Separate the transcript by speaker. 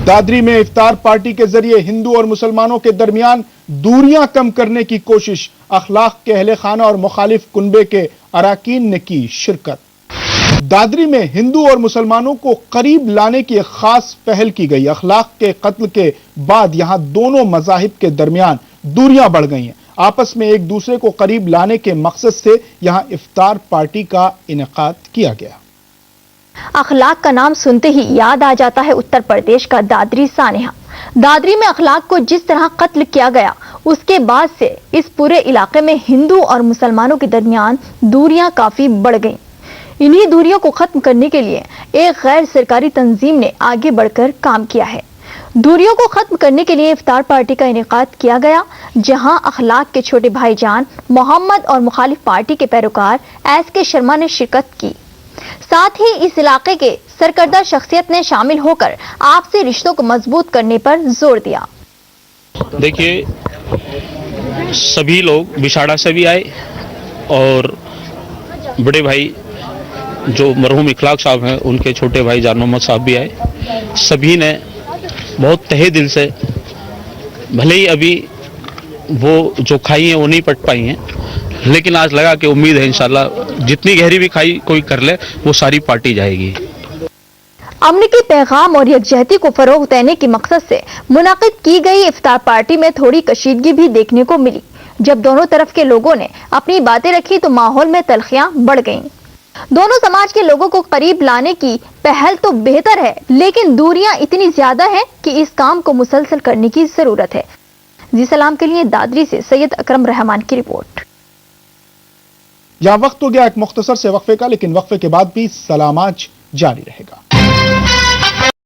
Speaker 1: دادری میں افطار پارٹی کے ذریعے ہندو اور مسلمانوں کے درمیان دوریاں کم کرنے کی کوشش، اخلاق کے اہل خانہ اور مخالف کنبے کے اراکین نے کی شرکت۔ دادری میں ہندو اور مسلمانوں کو قریب لانے کی ایک خاص پہل کی گئی۔ اخلاق کے قتل کے بعد یہاں دونوں مذاہب کے درمیان دوریاں بڑھ گئی ہیں۔ آپس میں ایک دوسرے کو قریب لانے کے مقصد سے یہاں افطار پارٹی کا انعقاد کیا گیا۔
Speaker 2: اخلاق کا نام سنتے ہی یاد آ جاتا ہے اتر پردیش کا دادری سانحہ۔ دادری میں اخلاق کو جس طرح قتل کیا گیا، اس کے بعد سے اس پورے علاقے میں ہندو اور مسلمانوں کے درمیان دوریاں کافی بڑھ گئیں۔ انہی دوریوں کو ختم کرنے کے لیے ایک غیر سرکاری تنظیم نے آگے بڑھ کر کام کیا ہے۔ دوریوں کو ختم کرنے کے لیے افطار پارٹی کا انعقاد کیا گیا، جہاں اخلاق کے چھوٹے بھائی جان محمد اور مخالف پارٹی کے پیروکار ایس کے شرما نے شرکت کی۔ ساتھ ہی اس علاقے کے سرکردہ شخصیت نے شامل ہو کر آپسی رشتوں کو مضبوط کرنے پر زور دیا۔
Speaker 3: دیکھیے، سبھی لوگ بشاڑا سے بھی آئے اور بڑے بھائی جو مرحوم اخلاق صاحب ہیں ان کے چھوٹے بھائی جان محمد صاحب بھی آئے۔ سبھی نے بہت تہہ دل سے، بھلے ہی ابھی وہ جو کھائی ہیں وہ نہیں پٹ پائی ہیں، لیکن آج لگا کہ امید ہے انشاءاللہ جتنی گہری بھی کھائی کوئی کر لے وہ ساری پارٹی جائے گی۔
Speaker 2: امن کے پیغام اور یکجہتی کو فروغ دینے کے مقصد سے منعقد کی گئی افطار پارٹی میں تھوڑی کشیدگی بھی دیکھنے کو ملی۔ جب دونوں طرف کے لوگوں نے اپنی باتیں رکھی تو ماحول میں تلخیاں بڑھ گئیں۔ دونوں سماج کے لوگوں کو قریب لانے کی پہل تو بہتر ہے، لیکن دوریاں اتنی زیادہ ہیں کہ اس کام کو مسلسل کرنے کی ضرورت ہے۔ زی سلام کے لیے دادری سے سید اکرم رحمان کی رپورٹ۔
Speaker 1: یہاں وقت ہو گیا ایک مختصر سے وقفے کا، لیکن وقفے کے بعد بھی سلام آج جاری رہے گا۔